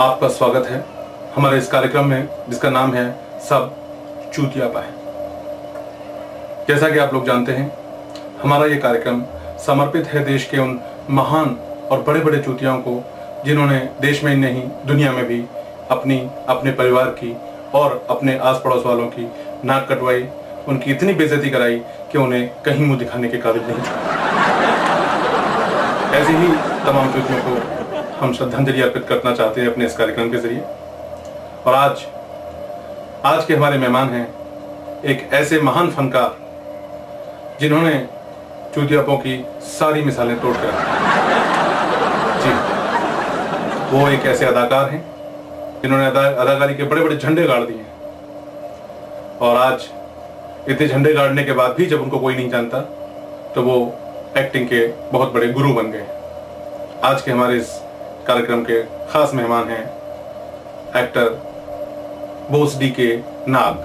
आपका स्वागत है हमारे इस कार्यक्रम में जिसका नाम है सब चूतिया पाए। जैसा कि आप लोग जानते हैं, हमारा ये कार्यक्रम समर्पित है देश के उन महान और बड़े बड़े चूतियाओं को जिन्होंने देश में ही नहीं दुनिया में भी अपने परिवार की और अपने आस पड़ोस वालों की नाक कटवाई, उनकी इतनी बेइज्जती कराई कि उन्हें कहीं मुंह दिखाने के काबिल नहीं छोड़ा। ऐसे ही तमाम चूतियों को हम श्रद्धांजलि अर्पित करना चाहते हैं अपने इस कार्यक्रम के जरिए। और आज के हमारे मेहमान हैं एक ऐसे महान फनकार जिन्होंने चूतियापों की सारी मिसालें तोड़कर जी, वो एक ऐसे अदाकार हैं जिन्होंने अदाकारी के बड़े बड़े झंडे गाड़ दिए और आज इतने झंडे गाड़ने के बाद भी जब उनको कोई नहीं जानता तो वो एक्टिंग के बहुत बड़े गुरु बन गए। आज के हमारे इस कार्यक्रम के खास मेहमान हैं एक्टर बोस डी के नाग।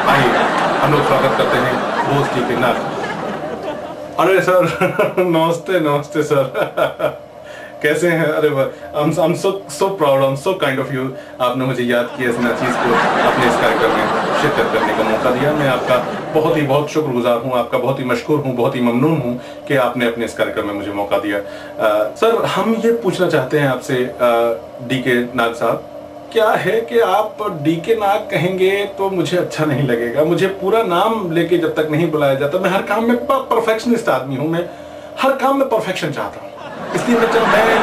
आइए हम लोग स्वागत करते हैं बोस डी के नाग। अरे सर नमस्ते नमस्ते सर कैसे हैं? अरे I'm so proud, I'm so kind of you। आपने मुझे याद किया इस चीज को अपने इस कार्यक्रम में शिरकत करने का मौका दिया। मैं आपका बहुत शुक्रगुजार हूँ, आपका बहुत ही मशकूर हूँ, बहुत ही ममनून हूँ कि आपने अपने इस कार्यक्रम में मुझे मौका दिया। सर हम ये पूछना चाहते हैं आपसे डी के नाग साहब, क्या है कि आप डी के नाग कहेंगे तो मुझे अच्छा नहीं लगेगा। मुझे पूरा नाम लेके जब तक नहीं बुलाया जाता, मैं हर काम में परफेक्शनिस्ट आदमी हूँ, मैं हर काम में परफेक्शन चाहता हूँ। इसलिए मैं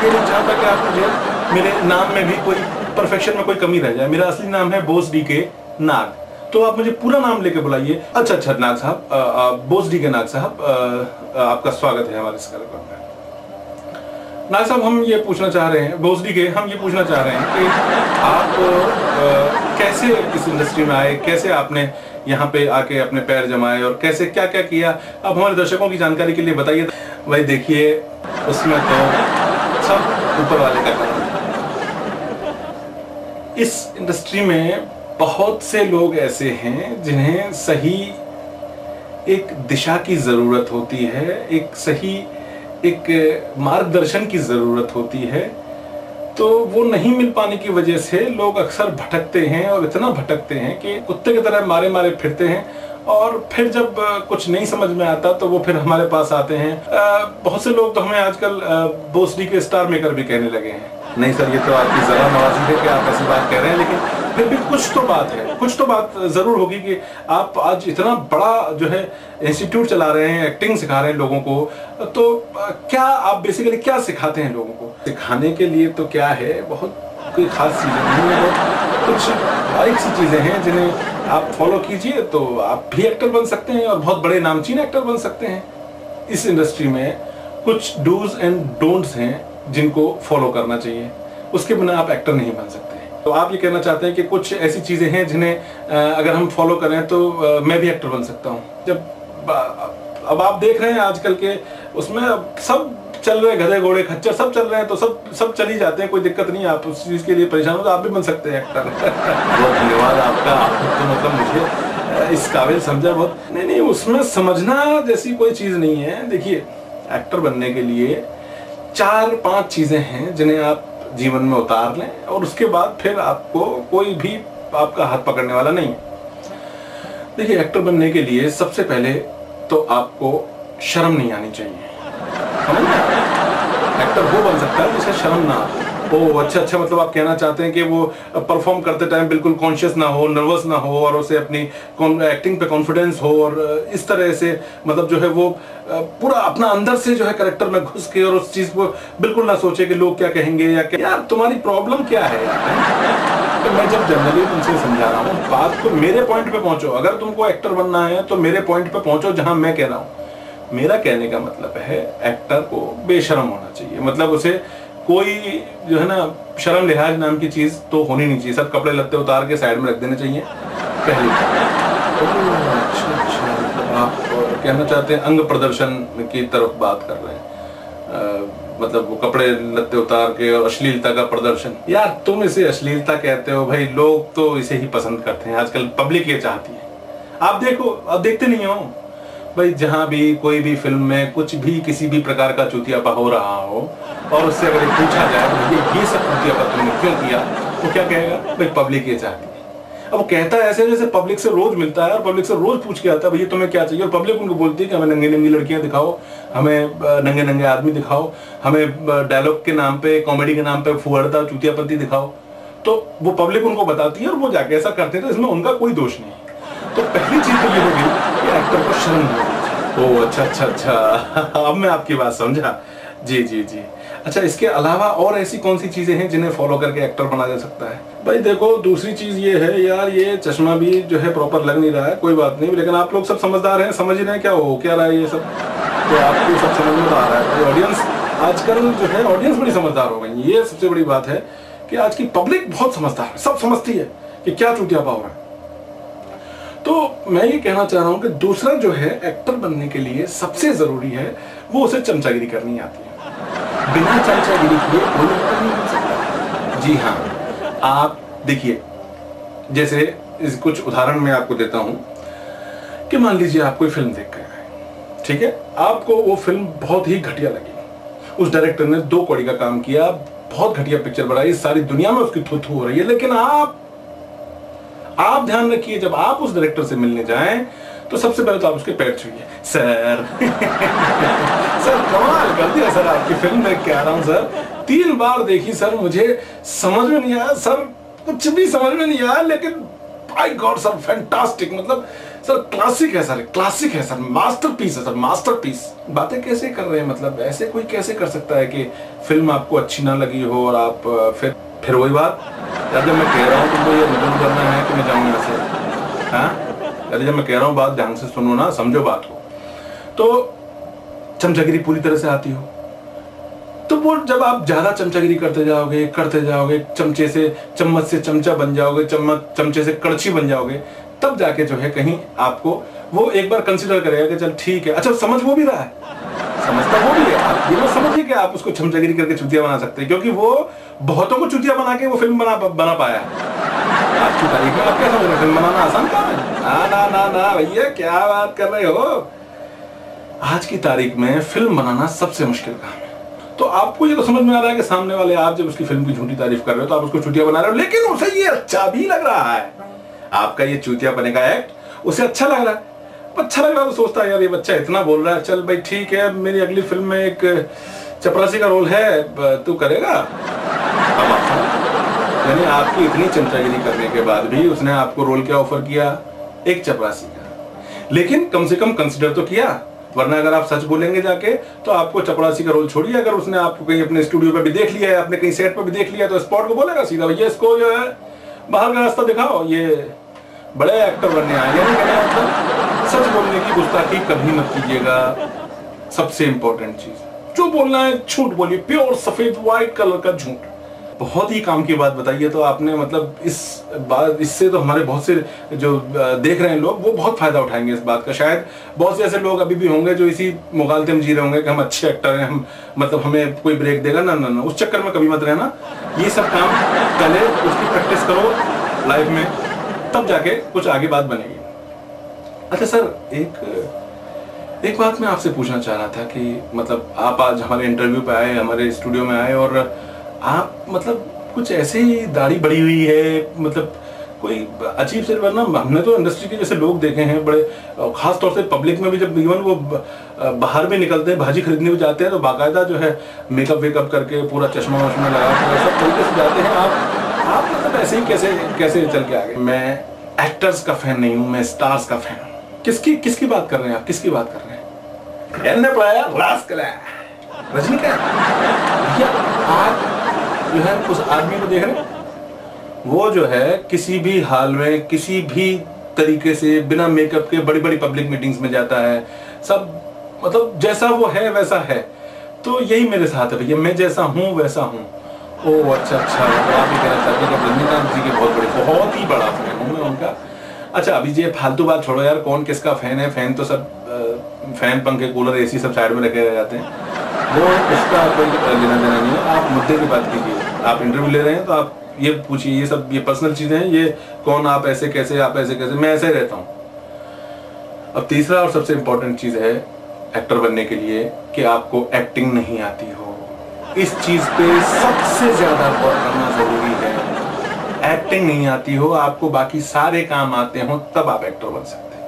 ये नहीं चाहता कि आप मुझे मेरे नाम में भी कोई परफेक्शन में कोई कमी रह जाए। मेरा असली नाम है बोस डी के नाग, तो आप मुझे पूरा नाम लेके बुलाइए। अच्छा नाग साहब, बोस डी के नाग साहब, आपका स्वागत है हमारे इस कार्यक्रम में। नाग साहब हम ये पूछना चाह रहे हैं, बोस डी के हम ये पूछना चाह रहे हैं कि आप कैसे इस इंडस्ट्री में आए, कैसे आपने यहाँ पे आके अपने पैर जमाए और कैसे क्या क्या किया, आप हमारे दर्शकों की जानकारी के लिए बताइए। भाई देखिए, उसमें तो सब ऊपर वाले का काम है। इस इंडस्ट्री में बहुत से लोग ऐसे हैं जिन्हें सही एक दिशा की जरूरत होती है, एक सही एक मार्गदर्शन की जरूरत होती है, तो वो नहीं मिल पाने की वजह से लोग अक्सर भटकते हैं और इतना भटकते हैं कि कुत्ते की तरह मारे मारे फिरते हैं। और फिर जब कुछ नहीं समझ में आता तो वो फिर हमारे पास आते हैं। बहुत से लोग तो हमें आजकल बोस डी के स्टार मेकर भी कहने लगे हैं। नहीं सर, ये तो आपकी जरा नवाजी है कि आप ऐसी बात कह रहे हैं, लेकिन फिर भी कुछ तो बात है, कुछ तो बात जरूर होगी कि आप आज इतना बड़ा जो है इंस्टीट्यूट चला रहे हैं, एक्टिंग सिखा रहे हैं लोगों को, तो क्या आप बेसिकली क्या सिखाते हैं लोगों को? सिखाने के लिए तो क्या है, बहुत कोई खास चीजें नहीं है, कुछ बारीक सी चीजें हैं जिन्हें आप फॉलो कीजिए तो आप भी एक्टर बन सकते हैं और बहुत बड़े नामचीन एक्टर बन सकते हैं। इस इंडस्ट्री में कुछ डूज एंड डोंट्स हैं जिनको फॉलो करना चाहिए, उसके बिना आप एक्टर नहीं बन सकते। तो आप ये कहना चाहते हैं कि कुछ ऐसी चीजें हैं जिन्हें अगर हम फॉलो करें तो मैं भी एक्टर बन सकता हूँ। अब आप देख रहे हैं आजकल के उसमें सब चल रहे, गधे घोड़े खच्चर सब चल रहे हैं, तो सब चल ही जाते हैं, कोई दिक्कत नहीं है। आप उस चीज के लिए परेशान हो तो आप भी बन सकते हैं एक्टर। बहुत धन्यवाद आपका, आपने तो मतलब मुझे इस काबिल समझा बहुत। नहीं, उसमें समझना जैसी कोई चीज नहीं है। देखिए, एक्टर बनने के लिए 4-5 चीजें हैं जिन्हें आप जीवन में उतार लें और उसके बाद फिर आपको कोई भी आपका हाथ पकड़ने वाला नहीं। देखिए, एक्टर बनने के लिए सबसे पहले तो आपको शर्म नहीं आनी चाहिए। एक्टर वो बन सकता है जिसे शर्म ना हो। अच्छा, मतलब आप कहना चाहते हैं कि वो परफॉर्म करते टाइम बिल्कुल कॉन्शियस ना हो, नर्वस ना हो और उसे अपनी एक्टिंग पे कॉन्फिडेंस हो और इस तरह से मतलब जो है वो पूरा अपना अंदर से जो है कैरेक्टर में घुस के और उस चीज को बिल्कुल ना सोचे कि लोग क्या कहेंगे या क्या। यार तुम्हारी प्रॉब्लम क्या है यार? तो मैं जब जनरली तुमसे समझा रहा हूँ, बात को मेरे पॉइंट पे पहुंचो। अगर तुमको एक्टर बनना है तो मेरे पॉइंट पे पहुंचो जहां मैं कह रहा हूँ। मेरा कहने का मतलब है एक्टर को बेशर्म होना चाहिए, मतलब उसे कोई जो है ना शर्म लिहाज नाम की चीज तो होनी नहीं चाहिए। सब कपड़े लत्ते उतार के साइड में रख देने चाहिए पहली अच्छा, आप कहना चाहते हैं अंग प्रदर्शन की तरफ बात कर रहे हैं, मतलब वो कपड़े लत्ते उतार के और अश्लीलता का प्रदर्शन। यार तुम इसे अश्लीलता कहते हो भाई, लोग तो इसे ही पसंद करते हैं, आजकल पब्लिक ये चाहती है। आप देखो, आप देखते नहीं हो भाई जहां भी कोई भी फिल्म में कुछ भी किसी भी प्रकार का चूतियापा हो रहा हो और उससे अगर पूछा जाए तो ये सब चूतियापा तुमने क्यों किया, तो क्या कहेगा, भाई पब्लिक ये चाहती है। अब वो कहता है ऐसे जैसे पब्लिक से रोज मिलता है और पब्लिक से रोज पूछ के आता है भैया तुम्हें क्या चाहिए, और पब्लिक उनको बोलती है कि हमें नंगी नंगी लड़कियां दिखाओ, हमें नंगे नंगे आदमी दिखाओ, हमें डायलॉग के नाम पे, कॉमेडी के नाम पे फुहड़ता चूतियापंती दिखाओ। तो वो पब्लिक उनको बताती है और वो जाके ऐसा करते हैं, तो इसमें उनका कोई दोष नहीं। तो पहली चीज तो ये होगी कि एक्टर को शर्म हो। ओह अच्छा, अब मैं आपकी बात समझा। जी जी जी। अच्छा, इसके अलावा और ऐसी कौन सी चीजें हैं जिन्हें फॉलो करके एक्टर बना जा सकता है? भाई देखो, दूसरी चीज ये है यार, ये चश्मा भी जो है प्रॉपर लग नहीं रहा है, कोई बात नहीं, लेकिन आप लोग सब समझदार हैं, समझ ही रहे हैं क्या हो क्या रहा है ये सब, तो आपको सब समझ में आ रहा है। ऑडियंस आजकल जो है ऑडियंस बड़ी समझदार हो गई, ये सबसे बड़ी बात है कि आज की पब्लिक बहुत समझदार है, सब समझती है कि क्या चूतियापा हो रहा है। तो मैं ये कहना चाह रहा हूं कि दूसरा जो है एक्टर बनने के लिए सबसे जरूरी है वो उसे चमचागिरी करनी आती है। बिना चमचागिरी किए कोई एक्टर नहीं बन सकता। जी हाँ, आप देखिए, जैसे कुछ उदाहरण मैं आपको देता हूं कि मान लीजिए आप कोई फिल्म देख गए, ठीक है, आपको वो फिल्म बहुत ही घटिया लगी, उस डायरेक्टर ने 2 कौड़ी का काम किया, बहुत घटिया पिक्चर बनाई, सारी दुनिया में उसकी थू-थू हो रही है, लेकिन आप ध्यान रखिए, जब आप उस डायरेक्टर से मिलने जाएं तो सबसे पहले तो आप उसके पैर छूइए। सर सर कमाल कर दिया सर, आपकी फिल्म देख के आ रहा हूं सर, 3 बार देखी सर, मुझे समझ में नहीं आया सर, कुछ भी समझ में नहीं आया, लेकिन बाय गॉड सर फैंटास्टिक, मतलब सर क्लासिक है सर, क्लासिक है सर, मास्टरपीस है सर, मास्टरपीस। बातें कैसे कर रहे हैं, मतलब ऐसे कोई कैसे कर सकता है कि फिल्म आपको अच्छी ना लगी हो और आप फिर वही बात यार, जब मैं कह रहा हूँ तुमको ये रिटर्न करना है कि मैं जाऊँ यहाँ से, हाँ यार, जब मैं कह रहा हूँ बात ध्यान से सुनो ना, समझो बात को। तो चमचागिरी पूरी तरह से आती हो तो वो जब आप ज्यादा चमचागिरी करते जाओगे, चमचे से चम्मच से चमचा बन जाओगे, चमचे से कड़छी बन जाओगे, तब जाके जो है कहीं आपको वो एक बार कंसिडर करेगा कि चल ठीक है। अच्छा, समझ वो भी रहा है, समझता वो भी है, आप ये मत समझिए कि आप उसको चमचागिरी करके चुतिया बना सकते हैं, क्योंकि वो बहुतों को चुतिया बना के वो फिल्म बना पाया। आज की तारीख में आप क्या समझ रहे, फिल्म बनाना आसान काम है? ना भैया, क्या बात कर रहे हो, आज की तारीख में फिल्म बनाना सबसे मुश्किल काम है। तो आपको ये तो समझ में आ रहा है कि सामने वाले आप जब उसकी फिल्म की झूठी तारीफ कर रहे हो तो आप उसको चुतिया बना रहे हो, लेकिन उसे ये अच्छा भी लग रहा है, आपका ये चुतिया बने का एक्ट उसे अच्छा लग रहा है। अच्छा लग रहा है तो सोचता है यार ये बच्चा इतना बोल रहा है, चल भाई ठीक है, मेरी अगली फिल्म में एक चपरासी का रोल है, तू करेगा। यानी आपकी इतनी चमचागिरी करने के बाद भी उसने आपको रोल क्या ऑफर किया, एक चपरासी का, लेकिन कम से कम कंसिडर तो किया, वरना अगर आप सच बोलेंगे जाके तो आपको चपरासी का रोल छोड़िए, अगर उसने आपको कहीं अपने स्टूडियो पे भी देख लिया है, अपने कहीं सेट पे भी देख लिया, तो स्पॉट को बोलेगा सीधा, भैया इसको जो है बाहर का रास्ता दिखाओ, ये बड़े एक्टर बनने आए हैं। सच बोलने की गुस्ताखी कभी मत कीजिएगा, सबसे इंपॉर्टेंट चीज जो बोलना है झूठ बोलिए, प्योर सफेद व्हाइट कलर का झूठ। बहुत ही काम की बात बताइए तो आपने, मतलब इससे तो हमारे बहुत से जो देख रहे हैं लोग वो बहुत फायदा उठाएंगे इस बात का। शायद बहुत से ऐसे लोग अभी भी होंगे जो इसी मुगालते में जी रहे होंगे कि हम अच्छे एक्टर हैं, हम मतलब हमें कोई ब्रेक देगा ना, उस चक्कर में कभी मत रहना। ये सब काम पहले उसकी प्रैक्टिस करो लाइफ में, तब जाके कुछ आगे बात बनेगी। अच्छा सर, एक बात मैं आपसे पूछना चाह रहा था कि मतलब आप आज हमारे इंटरव्यू पे आए, हमारे स्टूडियो में आए, और आप मतलब कुछ ऐसे ही दाढ़ी बड़ी हुई है, मतलब कोई अजीब से, वरना हमने तो इंडस्ट्री के जैसे लोग देखे हैं बड़े, खास तौर से पब्लिक में भी, जब इवन वो बाहर भी निकलते हैं, भाजी खरीदने भी जाते हैं, तो बाकायदा जो है मेकअप वेकअप करके पूरा चश्मा वश्मा लगा के सब तरीके से जाते हैं। आप मतलब ऐसे ही कैसे चल के आ गए? मैं एक्टर्स का फैन नहीं हूँ, मैं स्टार्स का फैन हूँ। किसकी बात कर रहे हैं आप, किसकी बात कर रहे हैं? रजनीकांत भैया, आप जो है उस आदमी को देख रहे हैं, वो जो है किसी भी हाल में किसी भी तरीके से बिना मेकअप के बड़ी बड़ी पब्लिक मीटिंग्स में जाता है, सब मतलब जैसा वो है वैसा है। तो यही मेरे साथ है भैया, मैं जैसा हूँ वैसा हूँ। ओह अच्छा, तो आप ये कहना चाहते हैं कि रजनीकांत जी के बहुत ही बड़ा फैन हूँ मैं उनका। अच्छा, अभी ये फालतू बात छोड़ो यार, कौन किसका फैन है, फैन तो सब फैन, पंखे, कूलर, एसी सब साइड में रखे रह जाते हैं, वो उसका कोई लेना देना नहीं है। आप मुद्दे की बात कीजिए, आप इंटरव्यू ले रहे हैं तो आप ये पूछिए, ये सब ये पर्सनल चीजें हैं, ये कौन, आप ऐसे कैसे, मैं ऐसे ही रहता हूँ। अब तीसरा और सबसे इंपॉर्टेंट चीज है एक्टर बनने के लिए कि आपको एक्टिंग नहीं आती हो। इस चीज पे सबसे ज्यादा गौर करना जरूरी है। एक्टिंग नहीं आती हो, आपको बाकी सारे काम आते हो, तब आप एक्टर बन सकते हैं।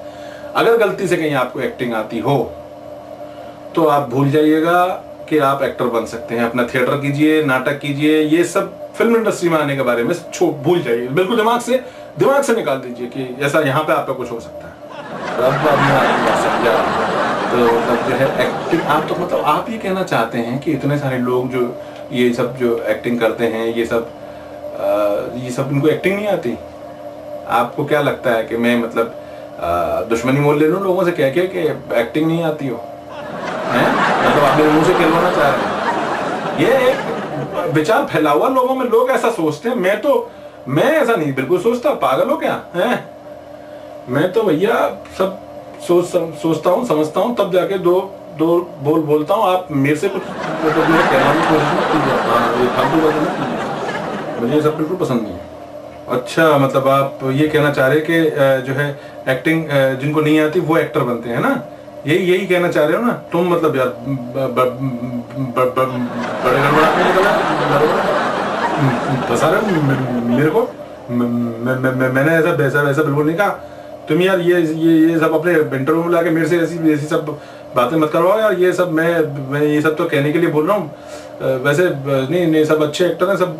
अगर गलती से कहीं आपको एक्टिंग आती हो तो आप भूल जाइएगा कि आप एक्टर बन सकते हैं। अपना थिएटर कीजिए, नाटक कीजिए, ये सब फिल्म इंडस्ट्री में आने के बारे में भूल जाइए, बिल्कुल दिमाग से निकाल दीजिए कि ऐसा यहाँ पे आपका कुछ हो सकता है। अब आपने समझा तो मतलब जो है एक्टिंग, आप तो मतलब आप ये कहना चाहते हैं कि इतने सारे लोग जो ये सब जो एक्टिंग करते हैं, ये सब इनको एक्टिंग नहीं आती। आपको क्या लगता है कि मैं मतलब दुश्मनी मोल ले लूं लोगों से कह के कि एक्टिंग नहीं आती हो, हैं? मतलब आप मेरे मुंह से कहलवाना चाह रहे हैं? ये एक विचार फैला हुआ लोगों में, लोग ऐसा सोचते हैं। मैं ऐसा नहीं बिल्कुल सोचता, पागल हो क्या है? मैं तो भैया सब सोचता हूँ, समझता हूँ, तब जाके दो बोलता हूँ। आप मेरे से कुछ मतलब कहने की कोशिश मत कीजिए। हाँ, ये फालतू बातें मत कीजिए, मुझे ये सब बिल्कुल पसंद नहीं है। अच्छा, मतलब आप ये कहना चाह रहे कि जो है एक्टिंग जिनको नहीं आती वो एक्टर बनते हैं ना, यही कहना चाह रहे हो ना तुम? मतलब यार बड़े गड़बड़ाते फंसा रहे मेरे को। मैंने वैसा बिल्कुल नहीं कहा। तुम यार ये सब अपने इंटरव्यू में लाके मेरे से ऐसी सब बातें मत करवाओ यार। ये सब मैं ये सब तो कहने के लिए बोल रहा हूँ। वैसे नहीं, सब अच्छे एक्टर हैं, सब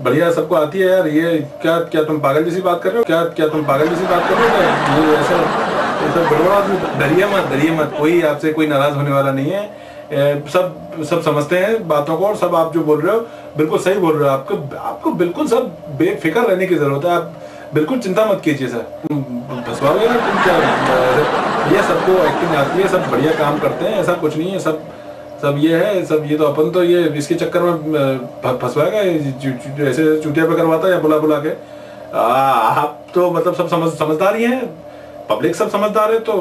बढ़िया, सबको आती है यार। ये क्या तुम पागल जैसी बात कर रहे हो? क्या तुम पागल जैसी बात कर रहे हो? ये ऐसा ये सब गड़बड़ आदमी। डरिए मत, कोई आपसे कोई नाराज होने वाला नहीं है। सब समझते हैं बातों को, और सब आप जो बोल रहे हो बिल्कुल सही बोल रहे हो। आपको बिल्कुल सब बेफिक्र रहने की जरूरत है। आप बिल्कुल चिंता मत कीजिए सर, फंसवाओगे ना तुम क्या? ये सबको एक्टिंग आती है, सब बढ़िया काम करते हैं, ऐसा कुछ नहीं है। सब ये तो अपन तो ये इसके चक्कर में फंसवाएगा, ऐसे चुटिया पे करवाता है या बुला के। आप तो मतलब सब समझदार ही हैं, पब्लिक सब समझदार है, तो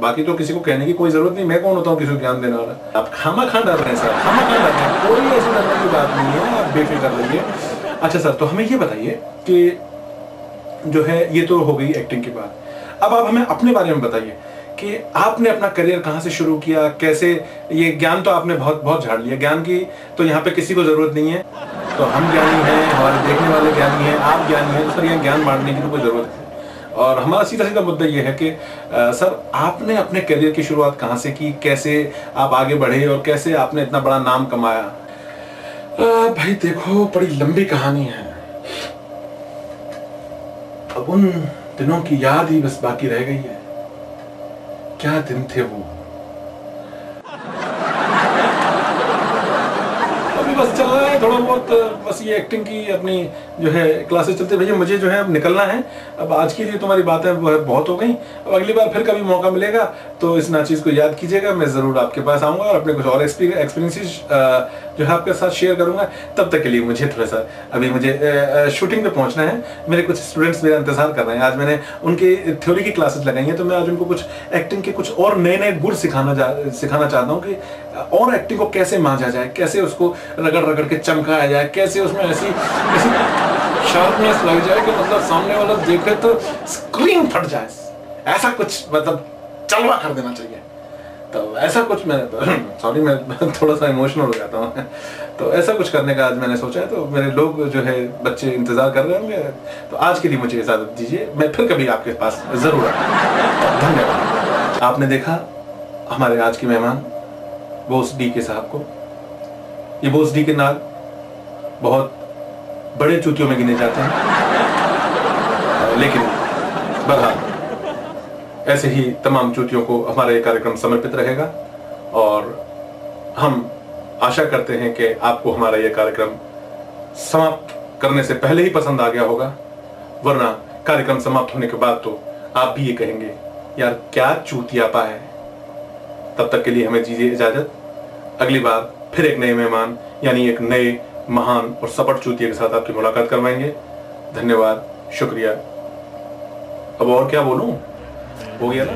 बाकी तो किसी को कहने की कोई जरूरत नहीं। मैं कौन होता हूँ किसी को ज्ञान देने वाला? आप खामा डर रहे हैं सर, खामा डर रहे हैं, कोई ऐसी डरने की बात नहीं है, आप बेफिक्र रहिए। अच्छा सर, तो हमें ये बताइए कि जो है ये तो हो गई एक्टिंग की बात। अब आप हमें अपने बारे में बताइए कि आपने अपना करियर कहाँ से शुरू किया, कैसे? ये ज्ञान तो आपने बहुत झाड़ लिया, ज्ञान की तो यहाँ पे किसी को जरूरत नहीं है। तो हम ज्ञानी हैं, हमारे देखने वाले ज्ञानी हैं, आप ज्ञानी हैं, तो सर यहाँ ज्ञान बांटने की तो कोई जरूरत है। और हमारा सीधा मुद्दा ये है कि सर आपने अपने करियर की शुरुआत कहाँ से की, कैसे आप आगे बढ़े और कैसे आपने इतना बड़ा नाम कमाया? भाई देखो, बड़ी लंबी कहानी है। अब उन दिनों की याद ही बस बाकी रह गई है। क्या दिन थे वो। अभी बस चल रहा है थोड़ा बहुत, बस ये एक्टिंग की अपनी जो है क्लासेस चलते। भैया मुझे जो है अब निकलना है। अब आज के लिए तुम्हारी बातें बहुत हो गई। अब अगली बार फिर कभी मौका मिलेगा तो इस ना चीज को याद कीजिएगा, मैं जरूर आपके पास आऊंगा और अपने कुछ और एक्सपीरियंसेस जो है आपके साथ शेयर करूंगा। तब तक के लिए मुझे थोड़ा सा अभी मुझे शूटिंग पे पहुंचना है। मेरे कुछ स्टूडेंट्स मेरा इंतजार कर रहे हैं। आज मैंने उनके थ्योरी की क्लासेस लगाई हैं, तो मैं आज उनको कुछ एक्टिंग के कुछ और नए गुर सिखाना चाहता हूँ कि और एक्टिंग को कैसे मांझा जाए, कैसे उसको रगड़ के चमकाया जाए, कैसे उसमें ऐसी शार्पनेस लग जाए कि मतलब सामने वाला देखे तो स्क्रीन फट जाए। ऐसा कुछ मतलब चलवा कर देना चाहिए। तो ऐसा कुछ मैं सॉरी मैं थोड़ा सा इमोशनल हो जाता हूँ। तो ऐसा कुछ करने का आज मैंने सोचा है। तो मेरे लोग जो है बच्चे इंतजार कर रहे होंगे। तो आज के लिए मुझे इजाजत दीजिए, मैं फिर कभी आपके पास जरूर आऊंगा। धन्यवाद। आपने देखा हमारे आज के मेहमान बोस डी के साहब को। ये बोस डी के नाग बहुत बड़े चूतियों में गिने जाते हैं, लेकिन बहरहाल ऐसे ही तमाम चूतियों को हमारा ये कार्यक्रम समर्पित रहेगा। और हम आशा करते हैं कि आपको हमारा ये कार्यक्रम समाप्त करने से पहले ही पसंद आ गया होगा, वरना कार्यक्रम समाप्त होने के बाद तो आप भी ये कहेंगे यार क्या चूतियापा है। तब तक के लिए हमें दीजिए इजाजत। अगली बार फिर एक नए मेहमान यानी एक नए महान और सपट चूतिया के साथ आपकी मुलाकात करवाएंगे। धन्यवाद, शुक्रिया। अब और क्या बोलूं, हो गया ना।